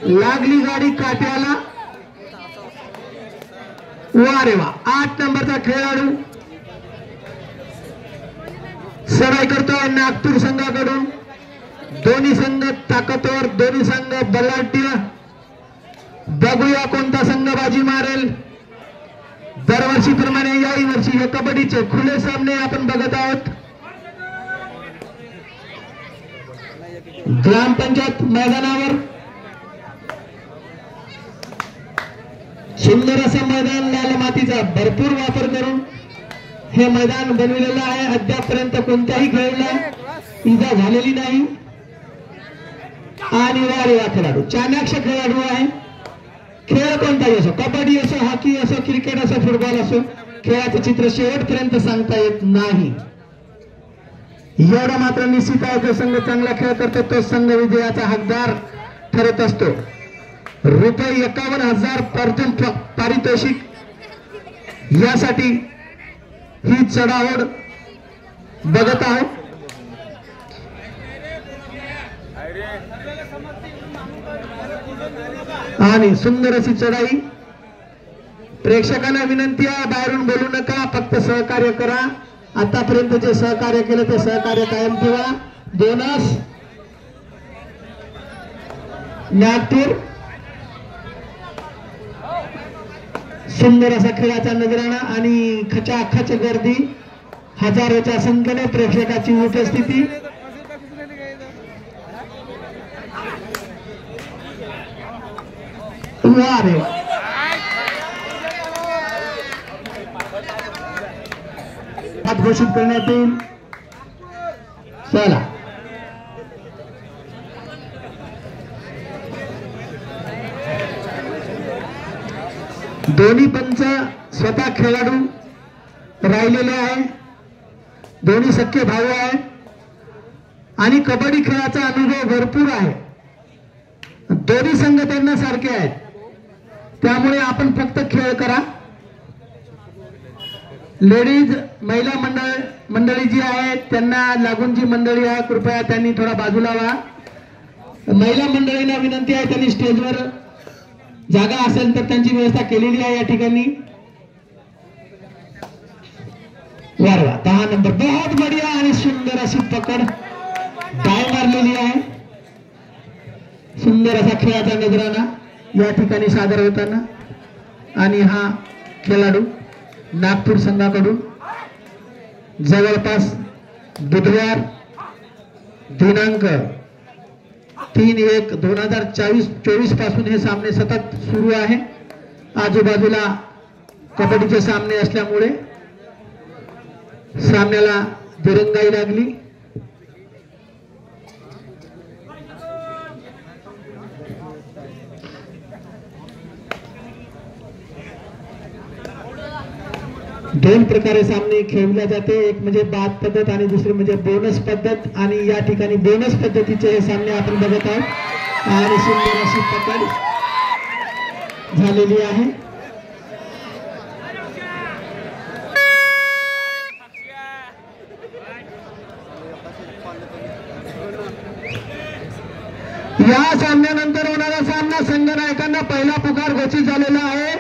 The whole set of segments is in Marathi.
लागली गाडी काट्याला। वा रे वा, 8 नंबरचा खेळाडू सराई करतोय नागपूर संघाकडून। दोन्ही संघ ताकदवर, दोन्ही संघ बलाढ्य। बघूया कोणता संघ बाजी मारेल। दरवर्षीप्रमाणे याही वर्षी हे कबड्डीचे खुले सामने आपण बघत आहोत। ग्रामपंचायत मैदानावर सुंदर असं मैदान, लाल मातीचा भरपूर वापर करून हे मैदान बनविलेलं आहे। अद्यापर्यंत कोणत्याही खेळाडूला इजा झालेली नाही। आणि वारे वा खेळाडू चाणाक्ष खेळाडू आहे। खेळ कोणताही असो, कबड्डी असो, हॉकी असो, क्रिकेट असो, फुटबॉल असो, खेळाचं चित्र शेवटपर्यंत सांगता येत नाही। एवढा मात्र निश्चित आहे, जो संघ चांगला खेळ करतो तो संघ विजयाचा हकदार ठरत असतो। रुपये 51,000 पारितोषिक यासाठी ही चढाओढ बघत आहोत। आणि सुंदर अशी चढाई। प्रेक्षकांना विनंती आहे, बाहेरून बोलू नका, फक्त सहकार्य करा। आतापर्यंत जे सहकार्य केलं ते सहकार्य कायम ठेवा। बोनस नागपूर सुंदर असा खेळाचा नजराणा आणि खचाखच गर्दी, हजारोच्या संख्येने प्रेक्षकाची उपस्थिती। वा रे वा, घोषित करण्यात येईल। चला दोन्ही पंच स्वतः खेळाडू राहिलेले आहे। दोन्ही सख्खे भाऊ आहे आणि कबड्डी खेळाचा अनुभव भरपूर आहे। दोन्ही संघ त्यांना सारखे आहेत, त्यामुळे आपण फक्त खेळ करा। लेडीज महिला मंडळी जी आहे त्यांना लागून जी मंडळी आहे कृपया त्यांनी थोडा बाजूला व्हा। महिला मंडळींना विनंती आहे, त्यांनी स्टेजवर जागा असेल तर त्यांची व्यवस्था केलेली आहे या ठिकाणी। वाह वाह, 10 नंबर बहुत बढ़िया आणि सुंदर अशी पकड डाय मारलेली आहे। सुंदर असा खेळाचा नजराणा या ठिकाणी सादर होताना। आणि हा खेळाडू नागपूर संघाकडून जवळपास बुधवार दिनांक 3/1/2024 पासून हे सामने सतत सुरू आहे। आजूबाजूला कबड्डीचे सामने असल्यामुळे सामन्याला दिरंगाई लागली। दोन प्रकारे सामने खेळले जाते, एक म्हणजे बाद पद्धत आणि दुसरी म्हणजे बोनस पद्धत। आणि या ठिकाणी बोनस पद्धतीचे हे सामने आपण बघत आहोत। आणि सुंदर अशी पकड झालेली आहे। या सामन्यानंतर होणारा सामना संघनायकांना पहिला पुकार घोषित झालेला आहे।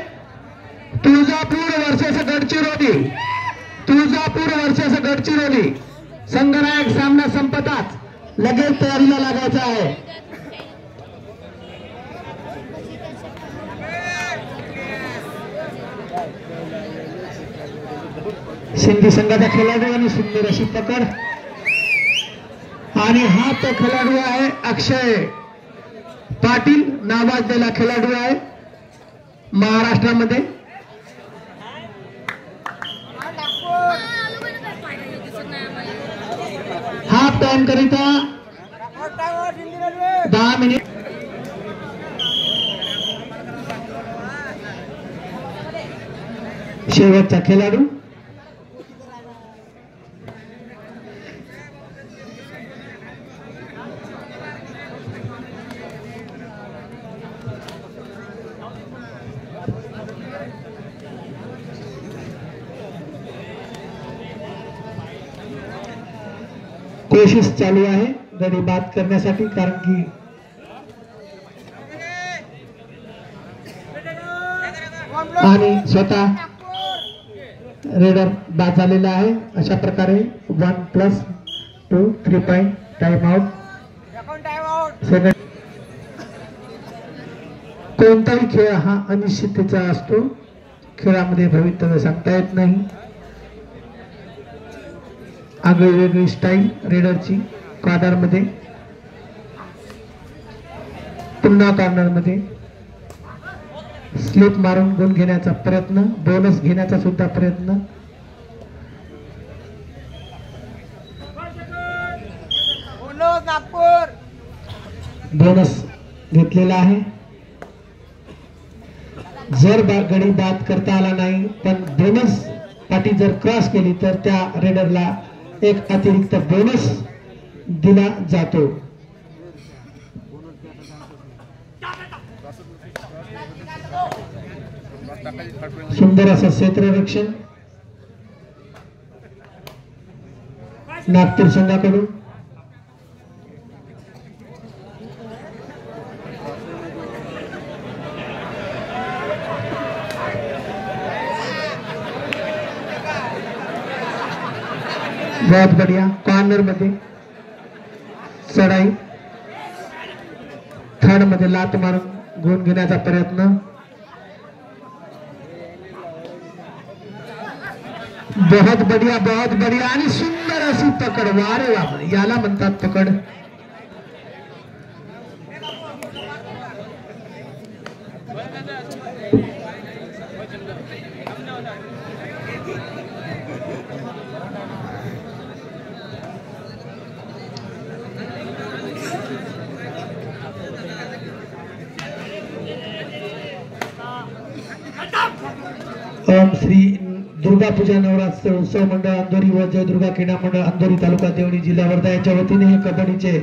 Tuljapur versus Gadchiroli, Tuljapur versus Gadchiroli. संघनायक सामना संपताच लगेच तयारीला लागायचा आहे। सिंधी संघाचा खेळाडू आणि सुंदर अशी पकड। आणि हा तो खेळाडू आहे अक्षय पाटील नावाजलेला खेळाडू आहे महाराष्ट्रामध्ये। हाफ टाइम करिता 10 मिनिट। शेवटचा खेळाडू कोशिश चालू आहे गडी बाद करण्यासाठी, कारण की आणि स्वतः रेडर बाद झालेला आहे. अशा प्रकारे 1+2 3 पॉइंट टाइम आउट. सेकंड. कोणताही खेळ हा अनिश्चिततेचा असतो. खेळामध्ये भवितव्य सांगता येत नाही. आगळी वेगळी स्टाईल रेडरची. कॉर्नर मध्ये, पुन्हा कॉर्नर मध्ये स्लिप मारून गुण घेण्याचा प्रयत्न, बोनस घेण्याचा सुद्धा प्रयत्न. बोनस घेतलेला आहे. जर गडी बाद करता आला नाही पण बोनस पाटी जर क्रॉस केली तर त्या रेडरला एक अतिरिक्त बोनस दिला जातो. सुंदर असं क्षेत्ररक्षण नागपूर संघाकडून. बहुत बढ़िया. कॉर्नर मध्ये चढाई, थर्ड मध्ये लात मारून गुण घेण्याचा प्रयत्न. बहुत बढ़िया, बहुत बढ़िया. आणि सुंदर अशी पकड. वारे वा, याला म्हणतात पकड. ओम श्री दुर्गा पूजा नवरात्र उत्सव मंडळ अंधोरी व जय दुर्गा क्रीडा मंडळ अंधोरी तालुका देवणी जिल्हा वर्धा यांच्या वतीने हे कबड्डीचे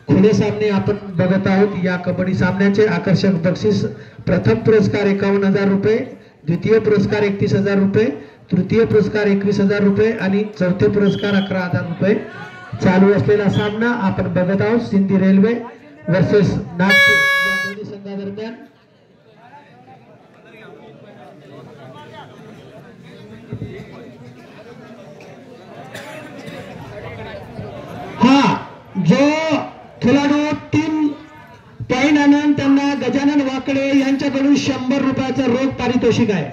खुले सामने आपण बघत आहोत. या कबड्डी सामन्याचे आकर्षक बक्षीस: प्रथम पुरस्कार 51,000 रुपये, द्वितीय पुरस्कार 31,000 रुपये, तृतीय पुरस्कार 21,000 रुपये आणि चौथे पुरस्कार 11,000 रुपये. चालू असलेला सामना आपण बघत आहोत. सिंधी रेल्वे वर्सेस नागपूर या दोन्ही संघादरम्यान. जो खेळाडू 3 पॉइंट आणून त्यांना गजानन वाकडे यांच्याकडून 100 रुपयाचं रोख पारितोषिक आहे.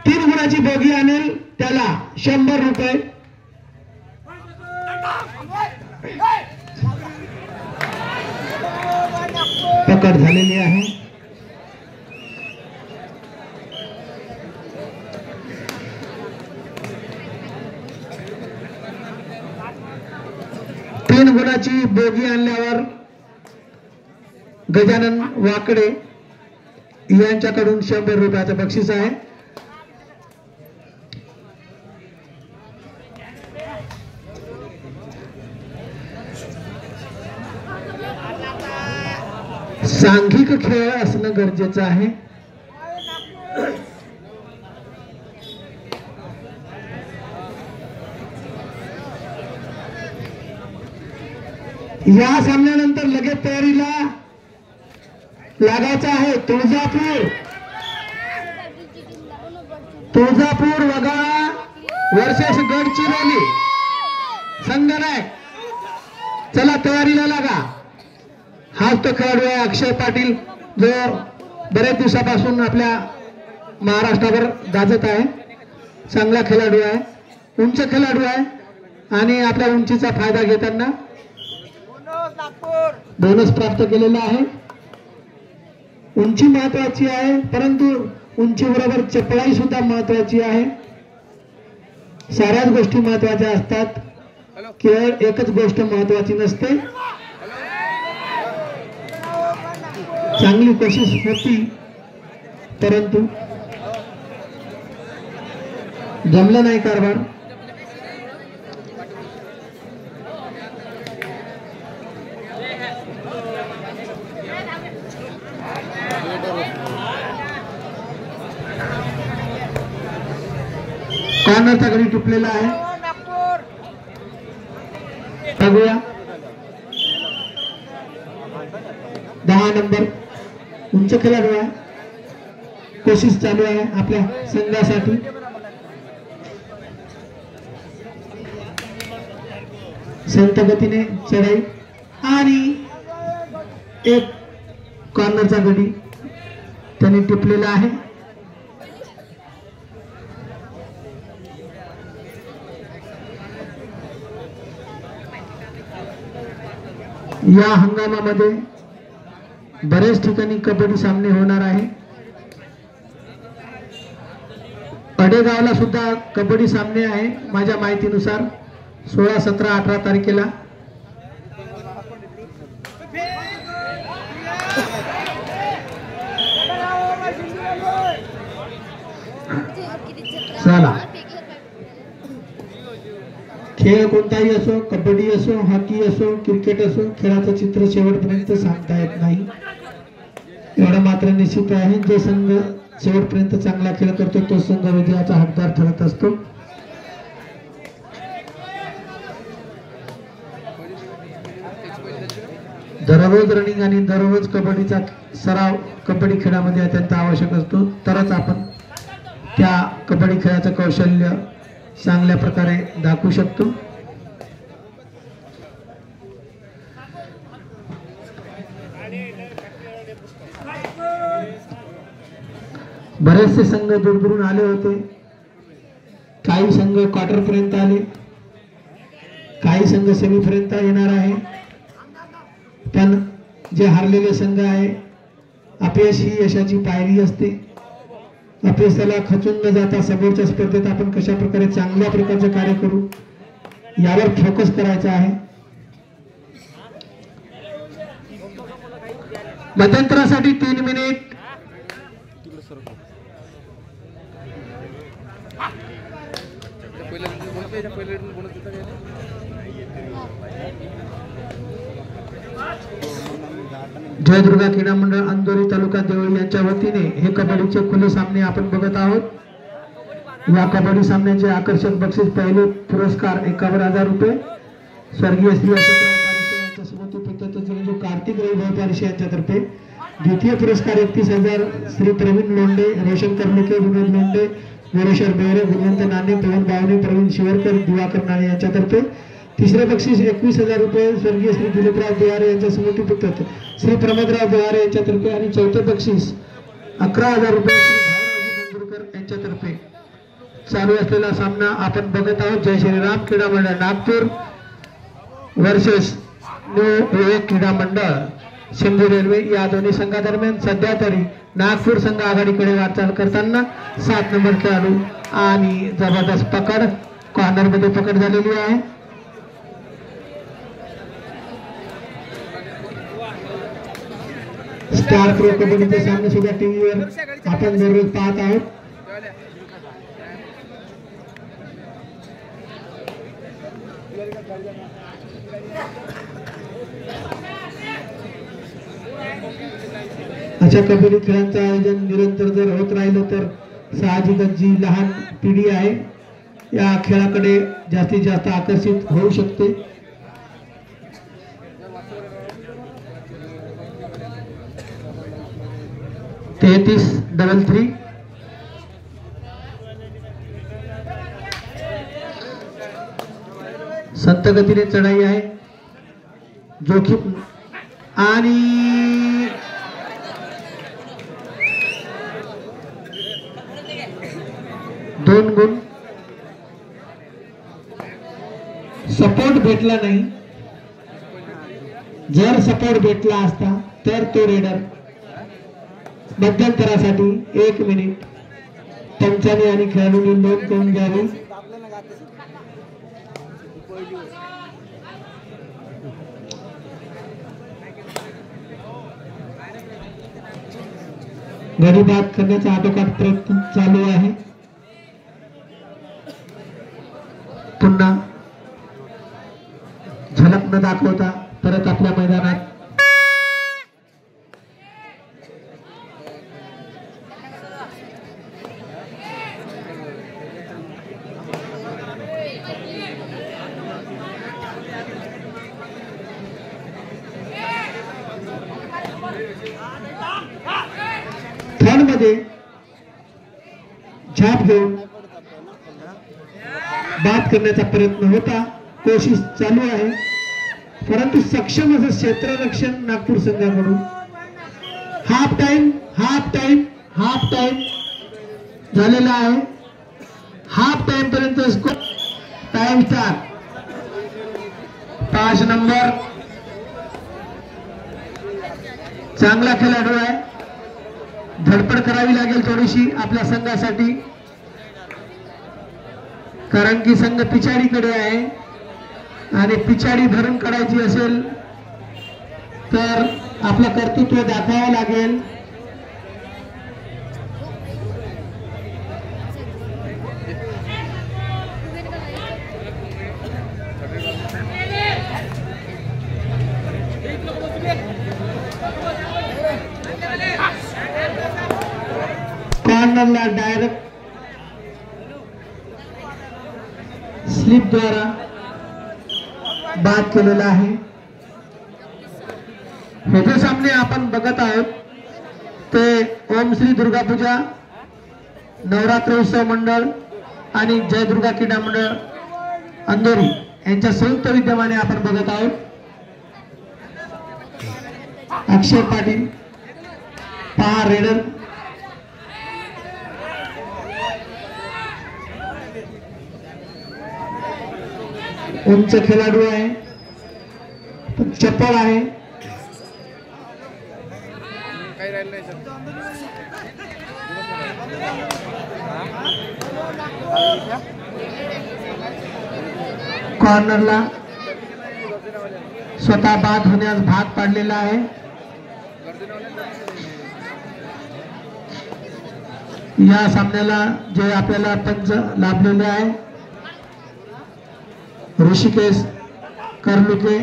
3 गुणाची बोगी आणेल त्याला 100 रुपये. पकड झालेली आहे. तीन गुणाची बोगी आणल्यावर गजानन वाकडे यांच्याकडून 100 रुपयाचं बक्षीस आहे. सांघिक खेळ असणं गरजेचं आहे. या सामन्यानंतर लगेच तयारीला लागायचं आहे. तुळजापूर वगाळा वर्सेस गडचिरोली संघनायक. चला तयारीला लागा. हाच तो खेळाडू आहे अक्षय पाटील, जो बरेच दिवसापासून आपल्या महाराष्ट्रावर गाजत आहे. चांगला खेळाडू आहे, उंच खेळाडू आहे आणि आपल्या उंचीचा फायदा घेताना बोनस प्राप्त केलेला आहे. उंची महत्वाची आहे परंतु उंचीबरोबर चपळाई सुद्धा महत्वाची आहे. साऱ्याच गोष्टी महत्वाच्या असतात, केवळ एकच गोष्ट महत्वाची नसते. चांगली कोशिश होती परंतु जमलं नाही कारभार. कॉर्नरचा घडी तुटलेला आहे. बघूया 10 नंबर उंच खेळाडू आहे. कोशिश चालू आहे आपल्या संघासाठी. संत गतीने चढाई आणि एक कॉर्नरचा गडी त्याने टिपलेला आहे. या हंगामामध्ये बरेच ठिकाणी कबड्डी सामने होणार आहे. अडेगावला सुद्धा कबड्डी सामने आहे माझ्या माहितीनुसार 16, 17, 18 तारखेला. चला, खेळ कोणताही असो, कबड्डी असो, हॉकी असो, क्रिकेट असो, खेळाचं चित्र शेवटपर्यंत सांगता येत नाही. एवढं मात्र निश्चित आहे, जो संघ शेवटपर्यंत चांगला खेळ करतो तो संघ विजयाचा हकदार ठरत असतो. दररोज रनिंग आणि दररोज कबड्डीचा सराव कबड्डी खेळामध्ये अत्यंत आवश्यक असतो, तरच आपण त्या कबड्डी खेळाचं कौशल्य चांगल्या प्रकारे दाखवू शकतो. बरेचसे संघ दूरदूरून आले होते. काही संघ क्वार्टर पर्यंत आले, काही संघ सेमी पर्यंत येणार आहे. पण जे हारलेले संघ आहे, अपयश ही यशाची पायरी असते. अपयशाला खचून न जाता समोरच्या स्पर्धेत आपण कशा प्रकारे चांगल्या प्रकारचे कार्य करू यावर फोकस करायचा आहे. मध्यंतरासाठी 3 मिनिट. जयदुर्गा क्रीडा मंडळ अंधोरी तालुका देवळी यांच्या वतीने हे कबड्डीचे खुले सामने आपण बघत आहोत. या कबड्डी सामन्याचे आकर्षक बक्षीस पहिले पुरस्कार 51,000 रुपये स्वर्गीय श्री अशोकराव पारिसे यांच्या स्मृतिप्रीत्यर्थ कार्तिक रविभाऊ पारिसे यांच्यातर्फे. द्वितीय पुरस्कार 31,000 श्री प्रवीण लोंढे, रोशन कर्णिके, विनोद लोंढे, मोरेश्वर बेहरे, गुणवंत नाणे, पवन बावणे, प्रवीण शिवरकर, दिवाकर नाणे यांच्यातर्फे. तिसरे बक्षीस 21,000 रुपये स्वर्गीय श्री दिलीपराव बिहारे यांच्या स्मृतिप्रीत्यर्थ श्री प्रमोदराव बिहारे यांच्यातर्फे. आणि चौथे बक्षीस 11,000 रुपये श्री भाऊरावजी नंदुरकर यांच्यातर्फे. चालू असलेला सामना आपण बघत आहोत. जय श्रीराम क्रीडा मंडळ नागपूर वर्सेस न्यू विवेक क्रीडा मंडळ सिंधू रेल्वे या दोन्ही संघादरम्यान सध्या तरी नागपूर संघ आघाडीकडे वाटचाल करताना 7 नंबर खेळाडू आणि जबरदस्त पकड कॉर्नर मध्ये पकड झालेली आहे. स्टार प्रो कबड्डीचे सामने सुद्धा टीव्हीवर आपण दररोज पाहत आहोत. अशा कबड्डी खेळांचं आयोजन निरंतर जर होत राहिलं तर साहजिकच जी लहान पिढी आहे या खेळाकडे जास्तीत जास्त आकर्षित होऊ शकते. $33-3 संत गतीने चढाई आहे. जोखीम आणि दोन गुण. सपोर्ट भेटला नाही. जर सपोर्ट भेटला असता तर तो रेडर मध्यंतरासाठी 1 मिनिट पंचाने आणि खेळाडूंनी नोंद करून घ्यावी. गडी बाद करण्याचा आटोकाट प्रयत्न चालू आहे. पुन्हा झलक न दाखवता परत आपल्या मैदानात थर्ड मध्ये घेऊन बाद करण्याचा प्रयत्न होता, कोशिश चालू आहे, परंतु सक्षम असं क्षेत्ररक्षण नागपूर संघाकडून. हाफ टाइम झालेला आहे. हाफ टाइम पर्यंत स्कोर टाइम स्टार्ट. 5 नंबर चांगला खेळाडू आहे, धडपड करावी लागेल थोडीशी आपल्या संघासाठी, कारण की संघ पिछाडीकडे आहे आणि पिछाडी भरून काढायची असेल तर आपलं कर्तृत्व दाखवावं लागेल. कॉर्नरला डायरेक्ट स्लिप द्वारा बाद केलेला आहे. हे जे सामने आपण बघत आहोत ते ओम श्री दुर्गा पूजा नवरात्र उत्सव मंडळ आणि जय दुर्गा क्रीडा मंडळ अंधोरी यांच्या संयुक्त विद्यमाने आपण बघत आहोत. अक्षय पाटील पहा रेडर, उंच खेळाडू आहे, चप्पल आहे. कॉर्नरला स्वतः बाद होण्यास भाग पाडलेला आहे. या सामन्याला जे आपल्याला पंच लाभलेले आहे ऋषिकेश कर्लुके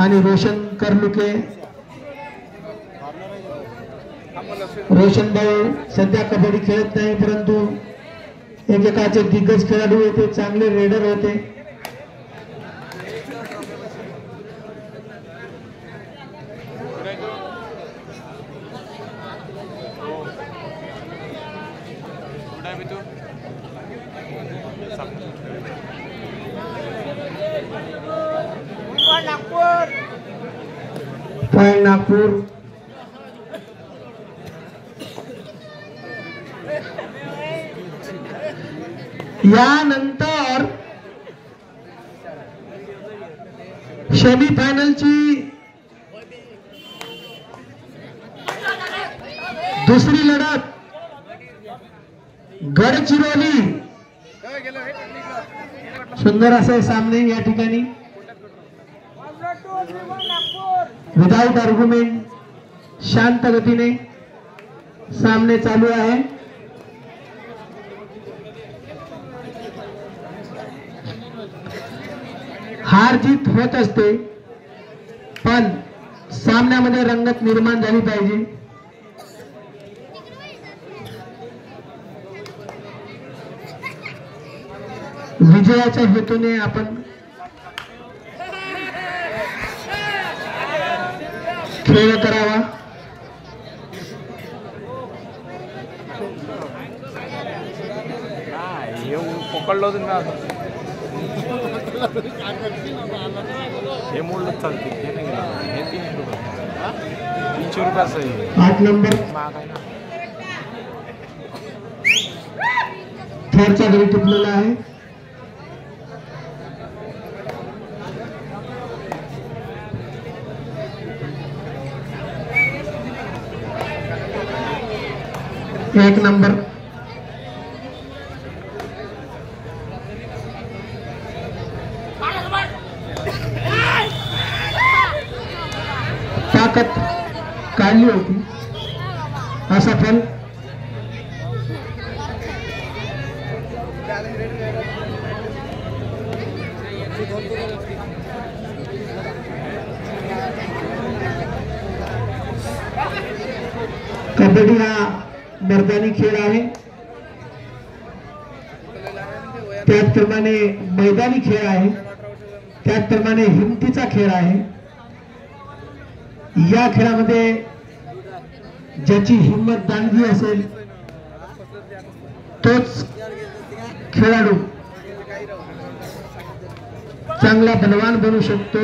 आणि रोशन कर्लुके. रोशन भाऊ सध्या कबड्डी खेळत नाही, परंतु एकेकाचे दिग्गज खेळाडू होते, चांगले रेडर होते. पॉइंट नागपूर. यानंतर सेमीफायनलची दुसरी लढत गडचिरोली. सुंदर असे सामने या ठिकाणी विदाउट आर्ग्युमेंट शांत गतीने सामने चालू आहे. हार जीत होत असते, पण सामन्यामध्ये रंगत निर्माण झाली पाहिजे. विजयाच्या हेतूने आपण खेळ करावा. पकडलो तुम्ही हे मोडलं चालते, हे नाही हे 300 रुपयाचं आहे. 8 नंबर महाग आहे ना. थरचा घरी टिपलेला आहे. एक नंबर ताकद काढली होती, असफल. कबड्डी हा मर्दानी खेळ आहे, त्याचप्रमाणे मैदानी खेळ आहे, त्याचप्रमाणे हिमतीचा खेळ आहे. या खेळामध्ये ज्याची हिंमत दांडगी असेल तोच खेळाडू चांगला बलवान बनू शकतो.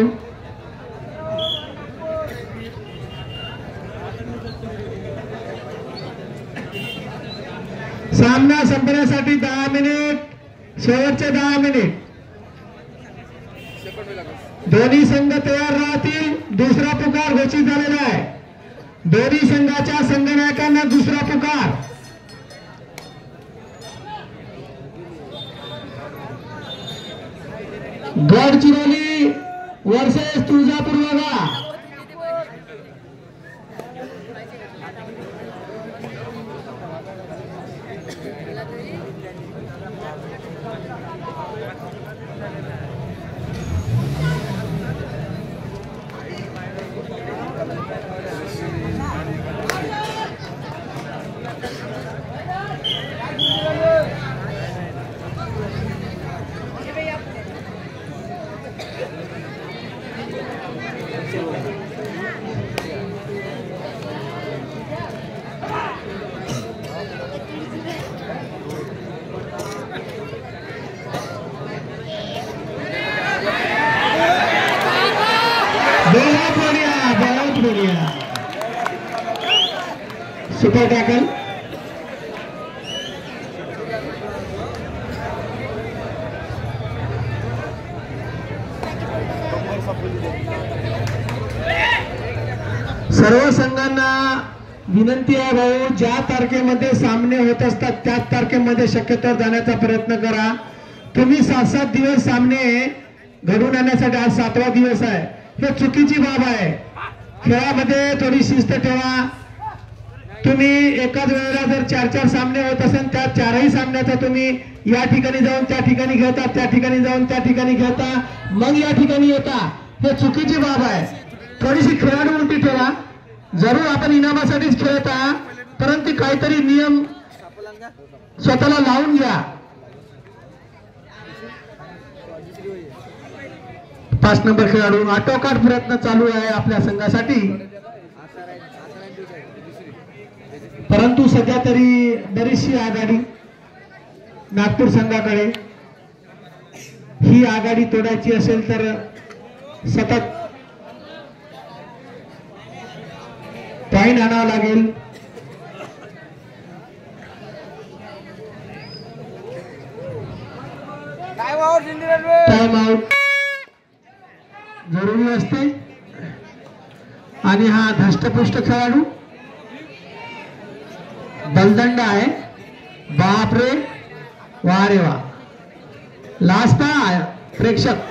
सामना संपण्यासाठी 10 मिनिट, शेवटचे 10 मिनिट. दोन्ही संघ तयार राहतील. दुसरा पुकार घोषित झालेला आहे. दोन्ही संघाच्या संघनायकांना दुसरा पुकार. गडचिरोली वर्सेस तुळजापूर वगा. Super tackle. सर्व संघांना विनंती आहे भाऊ, ज्या तारखेमध्ये सामने होत असतात त्याच तारखेमध्ये शक्यतो जाण्याचा प्रयत्न करा. तुम्ही 7-7 दिवस सामने घडून आणण्यासाठी आज 7वा दिवस आहे. हे चुकीची बाब आहे. खेळामध्ये थोडी शिस्त ठेवा. तुम्ही एकाच वेळेला जर 4-4 सामने होत असेल त्या 4ही सामन्याचा तुम्ही या ठिकाणी जाऊन त्या ठिकाणी खेळता, त्या ठिकाणी जाऊन त्या ठिकाणी खेळता, मग या ठिकाणी येता. हे चुकीची बाब आहे. थोडीशी खेळाडू उलटी ठेवा. जरूर आपण इनामासाठीच खेळता, परंतु काहीतरी नियम स्वतःला लावून घ्या. 5 नंबर खेळाडू आटोकाट प्रयत्न चालू आहे आपल्या संघासाठी, परंतु सध्या तरी बरीचशी आघाडी नागपूर संघाकडे. ही आघाडी तोडायची असेल तर सतत पॉइंट आणावं लागेल. टाइम आउट जरुरी असते. आणि हा धष्टपुष्ट खेळाडू बलदंड आहे. बापरे, वा रे वा. लास्ट प्रेक्षक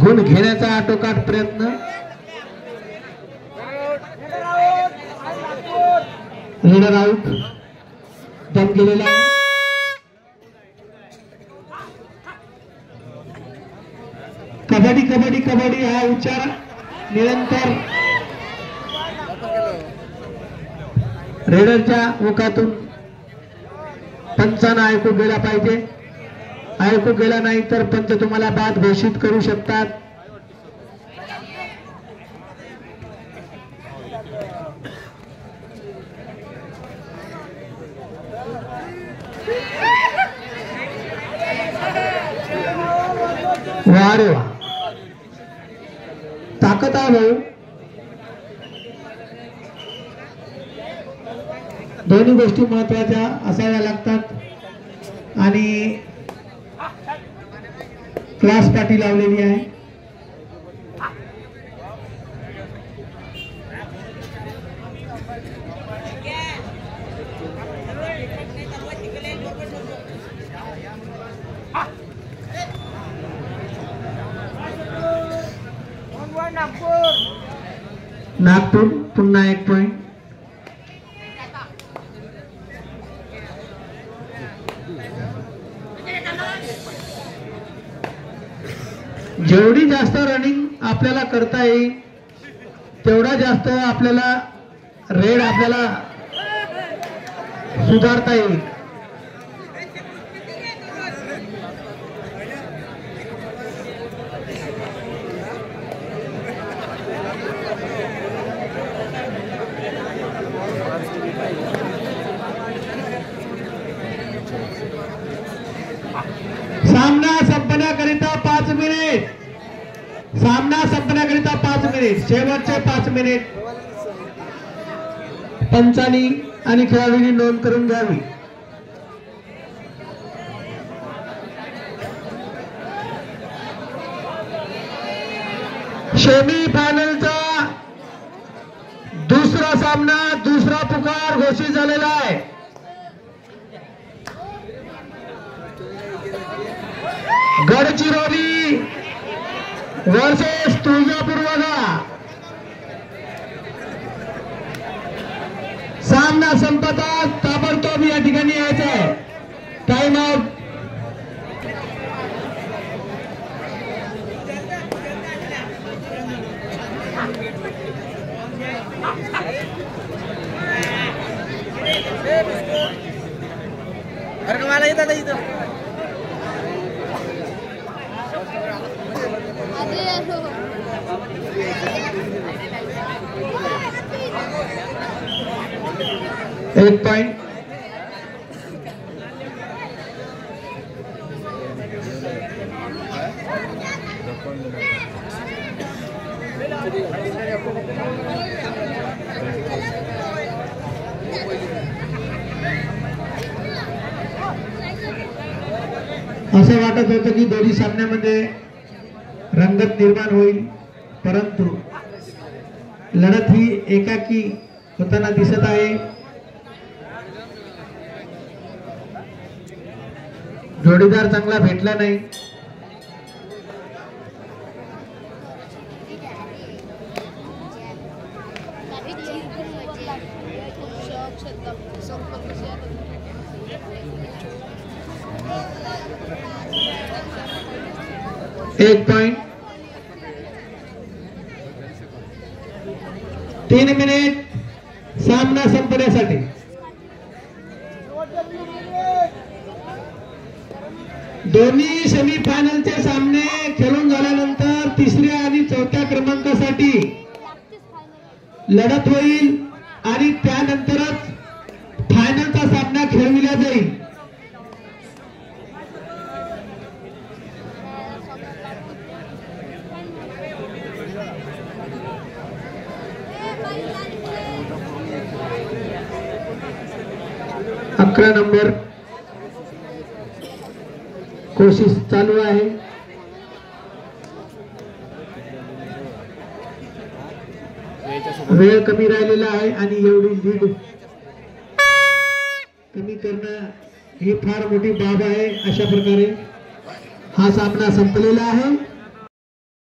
गुण घेण्याचा आटोकाट प्रयत्न. Raider out. दम गेलेला. कबड्डी कबड्डी कबड्डी हा उच्चार निरंतर रेडरच्या मुखातून पंचांना ऐकू गेला पाहिजे. ऐकू गेला नाही तर पंच तुम्हाला बाद घोषित करू शकतात. वा रे वा. ताकद आहे भाऊ. दोन्ही गोष्टी महत्वाच्या असाव्या लागतात आणि क्लास पाठी लावलेली आहे. नागपूर पुन्हा 1 पॉइंट. जेवढी जास्त रनिंग आपल्याला करता येईल तेवढा जास्त आपल्याला रेड आपल्याला सुधारता येईल. मिनिट, शेवटचे 5 मिनिट पंचांनी आणि खेळाडूंनी नोंद करून घ्यावी. सेमी फायनलचा दुसरा सामना, दुसरा पुकार घोषित झालेला आहे. गडचिरोली वर्सेस तुळजापूर वगा. सामना संपतात ताबडतोब या ठिकाणी यायचं आहे. Time out. अरे मला येतात इथं. एक पॉइंट. असं वाटत होतं की दोन्ही सामन्यामध्ये रंगत निर्माण होईल, परंतु लढत ही एकाकी होताना दिसत आहे. जोडीदार चांगला भेटला नाही. एक पॉइंट. 3 मिनिट सामना संपण्यासाठी. दोन्ही सेमीफायनलचे सामने खेळून झाल्यानंतर तिसऱ्या आणि चौथ्या क्रमांकासाठी लढत होईल आणि त्यानंतरच फायनलचा सामना खेळविला जाईल. अकरा नंबर कोशिश चालू आहे. वेळ कमी राहिलेला आहे आणि एवढी लीड कमी करणं ही फार मोठी बाब आहे. अशा प्रकारे हा सामना संपलेला आहे.